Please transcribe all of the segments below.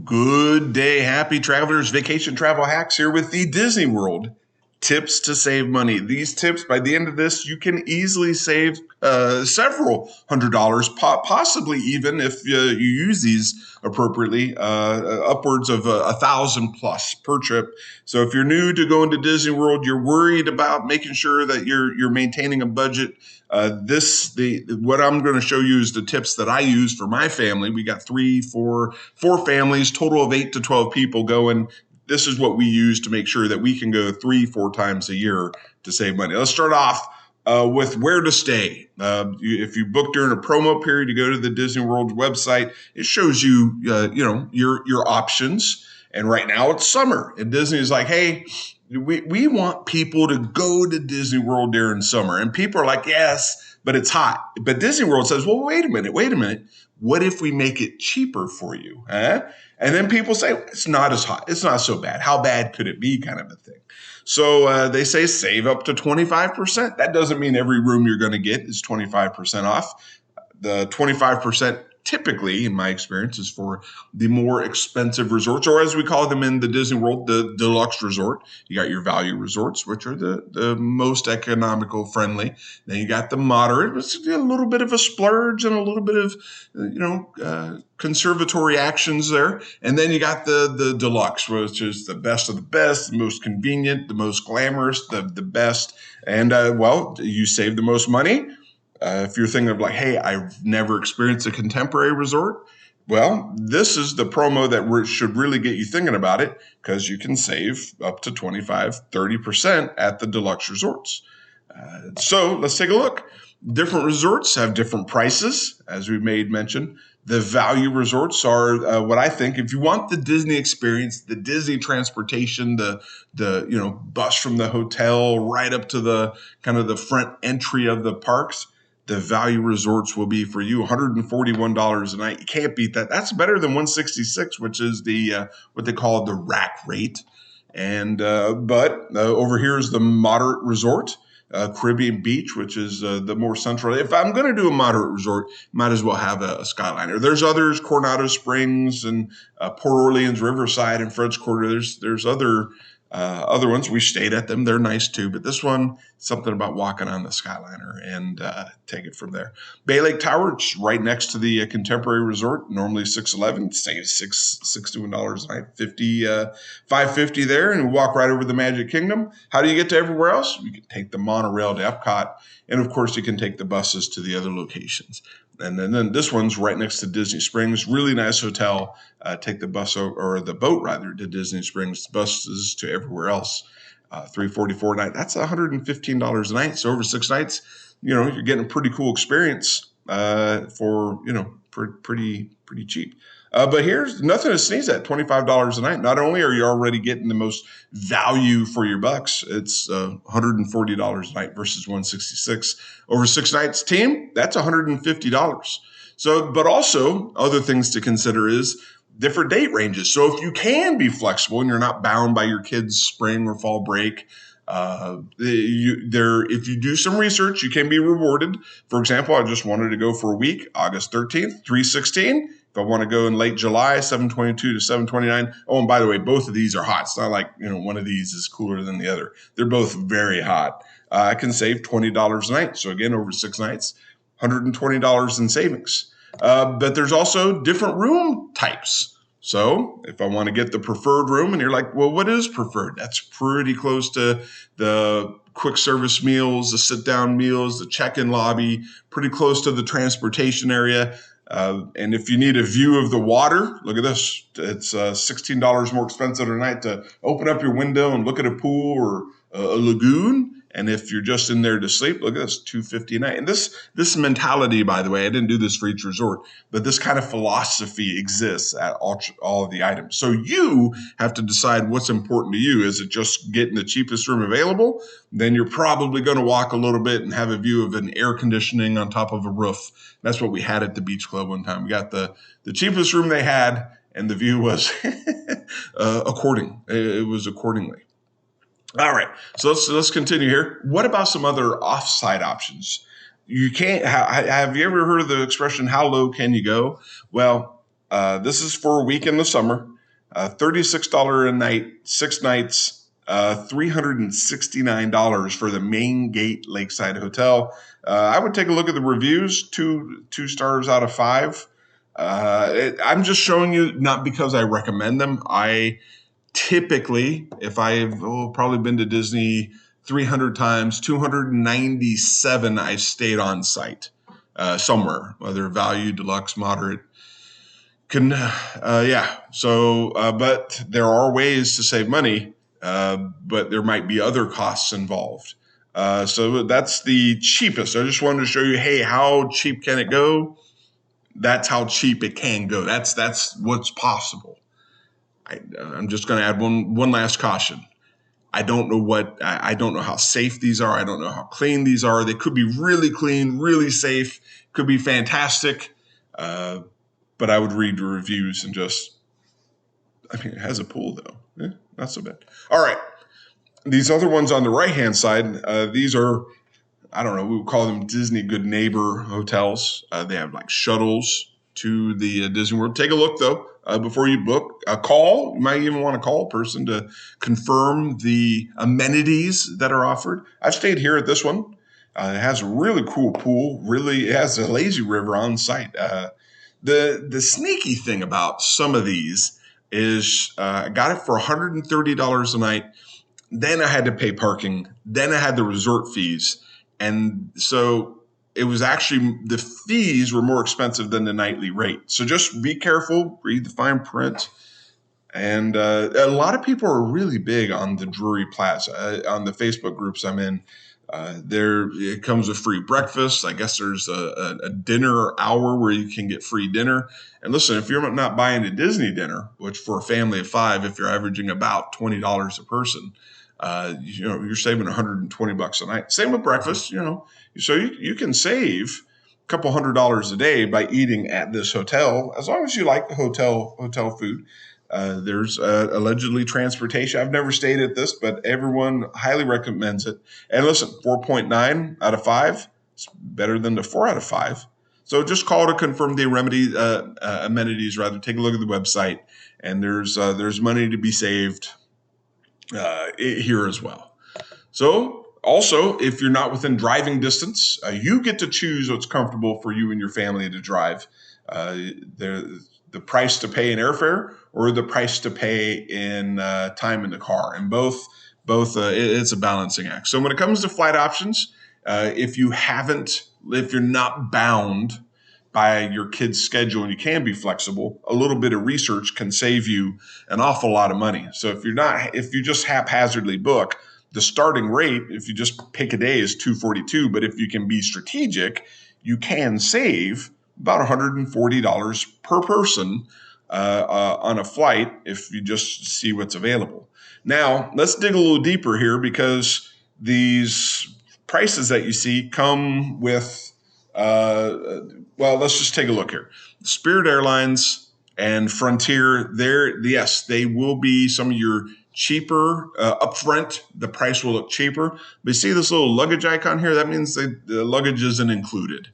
Good day, happy travelers. Vacation travel hacks here with the Disney World tips to save money. These tips, by the end of this, you can easily save several $100s, possibly even if you use these appropriately, upwards of 1,000 plus per trip. So if you're new to going to Disney World, you're worried about making sure that you're maintaining a budget. What I'm going to show you is the tips that I use for my family. We got four families, total of 8 to 12 people going. This is what we use to make sure that we can go 3-4 times a year to save money. Let's start off with where to stay. If you book during a promo period, you go to the Disney World website. It shows you, your options. And right now it's summer, and Disney is like, hey, we want people to go to Disney World during summer. And people are like, yes, but it's hot. But Disney World says, well, wait a minute. What if we make it cheaper for you? Huh? And then people say, it's not as hot. It's not so bad. How bad could it be, kind of a thing? So they say save up to 25%. That doesn't mean every room you're going to get is 25% off. The 25% typically, in my experience, is for the more expensive resorts, or as we call them in the Disney World, the deluxe resort. You got your value resorts, which are the most economical friendly. Then you got the moderate, which is a little bit of a splurge and a little bit of, conservatory actions there. And then you got the deluxe, which is the best of the best, the most convenient, the most glamorous, the best. And, you save the most money. If you're thinking of like, hey, I've never experienced a contemporary resort, well, this is the promo that should really get you thinking about it, because you can save up to 25-30% at the deluxe resorts. So let's take a look. Different resorts have different prices, as we made mention. The value resorts are what I think, if you want the Disney experience, the Disney transportation, the bus from the hotel right up to the kind of the front entry of the parks, the value resorts will be for you $141 a night. You can't beat that. That's better than $166, which is the what they call the rack rate. And but over here is the moderate resort, Caribbean Beach, which is the more central. If I'm going to do a moderate resort, might as well have a Skyliner. There's others, Coronado Springs and Port Orleans, Riverside, and Fred's Quarter. There's other ones. We stayed at them. They're nice too. But this one, something about walking on the Skyliner and take it from there. Bay Lake Tower, it's right next to the Contemporary Resort. Normally $611, saves $61 a night, $550 there, and walk right over the Magic Kingdom. How do you get to everywhere else? You can take the monorail to Epcot, and of course you can take the buses to the other locations. And then this one's right next to Disney Springs. Really nice hotel. Take the bus or the boat rather to Disney Springs. Buses to everywhere else. $344 a night. That's $115 a night. So over 6 nights, you're getting a pretty cool experience for pretty cheap. But here's nothing to sneeze at. $25 a night. Not only are you already getting the most value for your bucks, it's $140 a night versus $166 over 6 nights. Team, that's $150. So, but also other things to consider is different date ranges. So if you can be flexible and you're not bound by your kids' spring or fall break, if you do some research, you can be rewarded. For example, I just wanted to go for a week, August 13th, $316. If I want to go in late July, $722 to $729. Oh, and by the way, both of these are hot. It's not like, one of these is cooler than the other. They're both very hot. I can save $20 a night. So again, over 6 nights, $120 in savings. But there's also different room types. So if I want to get the preferred room, and you're like, well, what is preferred? That's pretty close to the quick service meals, the sit down meals, the check-in lobby, pretty close to the transportation area. And if you need a view of the water, look at this. It's $16 more expensive tonight to open up your window and look at a pool or a lagoon. And if you're just in there to sleep, look at this, $250 a night. And this mentality, by the way, I didn't do this for each resort, but this kind of philosophy exists at all of the items. So you have to decide what's important to you. Is it just getting the cheapest room available? Then you're probably going to walk a little bit and have a view of an air conditioning on top of a roof. That's what we had at the beach club one time. We got the cheapest room they had, and the view was It was accordingly. All right, so let's continue here. What about some other offsite options? You can't. Have you ever heard of the expression "How low can you go"? Well, This is for a week in the summer. $36 a night, 6 nights, $369 for the Main Gate Lakeside Hotel. I would take a look at the reviews, two stars out of 5. I'm just showing you not because I recommend them. I typically, if I've probably been to Disney 300 times, 297 I've stayed on site somewhere, whether value, deluxe, moderate. But there are ways to save money, but there might be other costs involved. So that's the cheapest. I just wanted to show you, hey, how cheap can it go? That's how cheap it can go. That's what's possible. I'm just going to add one last caution. I don't know how safe these are. I don't know how clean these are. They could be really clean, really safe, could be fantastic. But I would read the reviews and it has a pool though. Not so bad. All right. These other ones on the right-hand side, these are, I don't know, we would call them Disney Good Neighbor hotels. They have like shuttles to the Disney World. Take a look though. Before you book, a call. You might even want to call a person to confirm the amenities that are offered. I've stayed here at this one. It has a really cool pool. It has a lazy river on site. The sneaky thing about some of these is I got it for $130 a night. Then I had to pay parking. Then I had the resort fees. And so it was actually, the fees were more expensive than the nightly rate. So just be careful, read the fine print. And a lot of people are really big on the Drury Plaza. On the Facebook groups I'm in, it comes with free breakfast. I guess there's a dinner hour where you can get free dinner. And listen, if you're not buying a Disney dinner, which for a family of 5, if you're averaging about $20 a person, you're saving $120 a night. Same with breakfast, so you can save a couple $100 a day by eating at this hotel, as long as you like the hotel food. There's allegedly transportation. I've never stayed at this, but everyone highly recommends it. And listen, 4.9 out of 5 is better than the 4 out of 5. So just call to confirm the amenities. Rather, take a look at the website, and there's money to be saved here as well. So also, if you're not within driving distance, you get to choose what's comfortable for you and your family to drive. The price to pay in airfare or the price to pay in time in the car. And both it's a balancing act. So when it comes to flight options, if you're not bound by your kid's schedule and you can be flexible, a little bit of research can save you an awful lot of money. So if you just haphazardly book, the starting rate, if you just pick a day, is $242. But if you can be strategic, you can save about $140 per person on a flight if you just see what's available. Now, let's dig a little deeper here, because these prices that you see come with, let's just take a look here. Spirit Airlines and Frontier, they will be some of your cheaper upfront. The price will look cheaper. But you see this little luggage icon here? That means the luggage isn't included.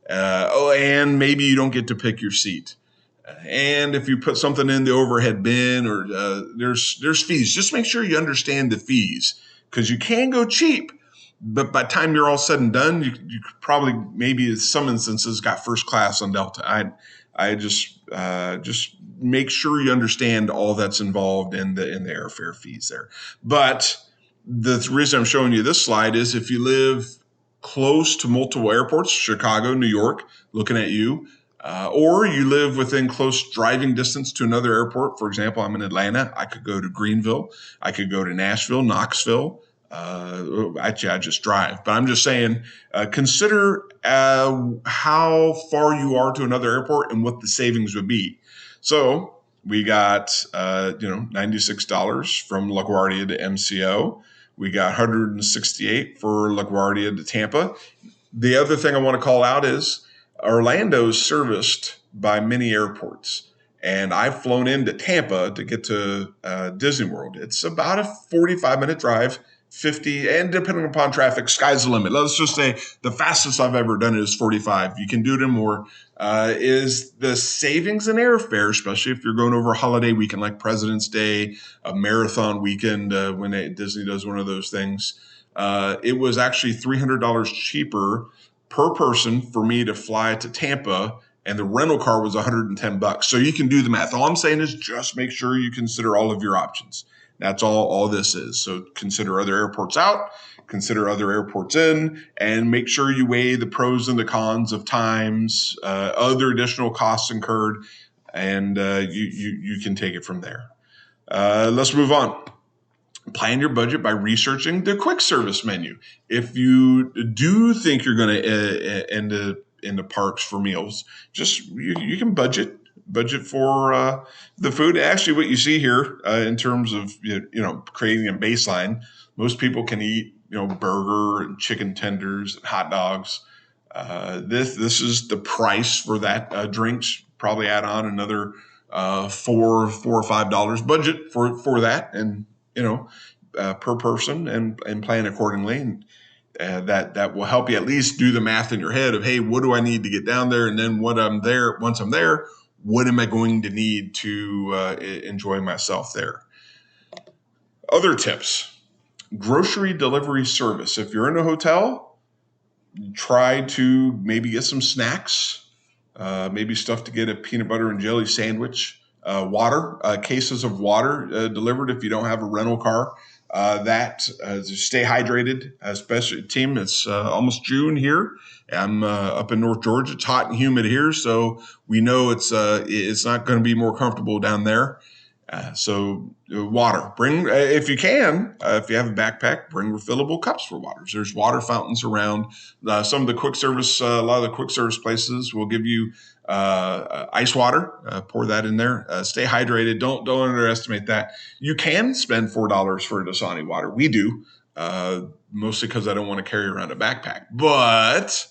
And maybe you don't get to pick your seat. And if you put something in the overhead bin, or there's fees, just make sure you understand the fees, because you can go cheap, but by the time you're all said and done, you probably, maybe in some instances, got first class on Delta. I just make sure you understand all that's involved in the airfare fees there. But the reason I'm showing you this slide is if you live close to multiple airports, Chicago, New York, looking at you, or you live within close driving distance to another airport. For example, I'm in Atlanta. I could go to Greenville. I could go to Nashville, Knoxville. Actually, I just drive. But I'm just saying, consider how far you are to another airport and what the savings would be. So we got $96 from LaGuardia to MCO. We got $168 for LaGuardia to Tampa. The other thing I want to call out is Orlando is serviced by many airports. And I've flown into Tampa to get to Disney World. It's about a 45-minute drive, 50, and depending upon traffic, sky's the limit. Let's just say the fastest I've ever done it is 45. You can do it in more. Is the savings in airfare, especially if you're going over a holiday weekend like President's Day, a marathon weekend when Disney does one of those things. It was actually $300 cheaper per person for me to fly to Tampa, and the rental car was $110. So you can do the math. All I'm saying is just make sure you consider all of your options. That's all this is. So consider other airports out, consider other airports in, and make sure you weigh the pros and the cons of times, other additional costs incurred, and you can take it from there. Let's move on. Plan your budget by researching the quick service menu. If you do think you're going to end in the parks for meals, just you can budget for the food. Actually, what you see here in terms of creating a baseline, most people can eat burger and chicken tenders and hot dogs. This is the price for that. Drinks probably add on another $4 or $5 budget for that, and per person, and plan accordingly. And that will help you at least do the math in your head of, hey, what do I need to get down there? And then once I'm there, what am I going to need to enjoy myself there? Other tips: grocery delivery service. If you're in a hotel, try to maybe get some snacks, maybe stuff to get a peanut butter and jelly sandwich. Water, cases of water delivered if you don't have a rental car. Stay hydrated, especially team. It's almost June here. I'm up in North Georgia. It's hot and humid here, so we know it's not going to be more comfortable down there. So water, bring if you can. If you have a backpack, bring refillable cups for water. There's water fountains around. Some of the quick service, a lot of the quick service places will give you ice water. Pour that in there. Stay hydrated. Don't underestimate that. You can spend $4 for a Dasani water. We do, mostly because I don't want to carry around a backpack. But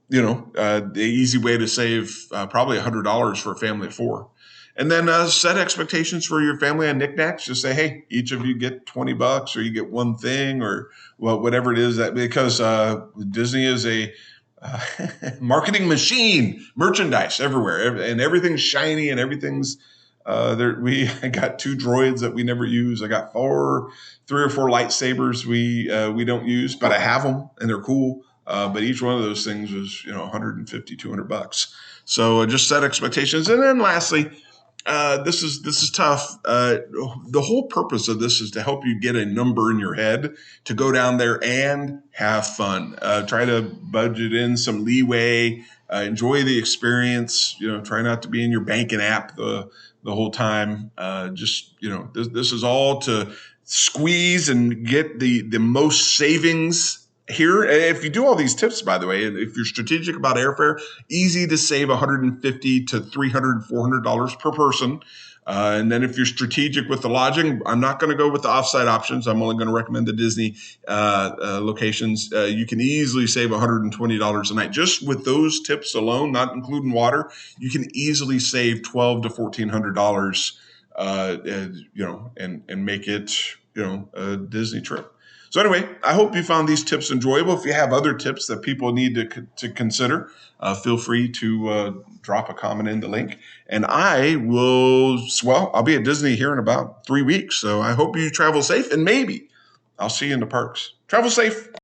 the easy way to save probably $100 for a family of four. And then set expectations for your family on knickknacks. Just say, hey, each of you get $20, or you get one thing, or whatever it is. That because Disney is a marketing machine, merchandise everywhere, and everything's shiny and everything's there. I got 2 droids that we never use. I got 3 or 4 lightsabers we don't use, but I have them and they're cool. But each one of those things was $150, $200. So just set expectations. And then lastly, this is tough. The whole purpose of this is to help you get a number in your head to go down there and have fun. Try to budget in some leeway. Enjoy the experience. Try not to be in your banking app the whole time. This is all to squeeze and get the most savings here. If you do all these tips, by the way, and if you're strategic about airfare, easy to save $150 to $300, $400 per person. And then if you're strategic with the lodging, I'm not going to go with the offsite options. I'm only going to recommend the Disney locations. You can easily save $120 a night. Just with those tips alone, not including water, you can easily save $1,200 to $1,400, and make it, a Disney trip. So anyway, I hope you found these tips enjoyable. If you have other tips that people need to consider, feel free to drop a comment in the link. And I'll be at Disney here in about 3 weeks. So I hope you travel safe, and maybe I'll see you in the parks. Travel safe.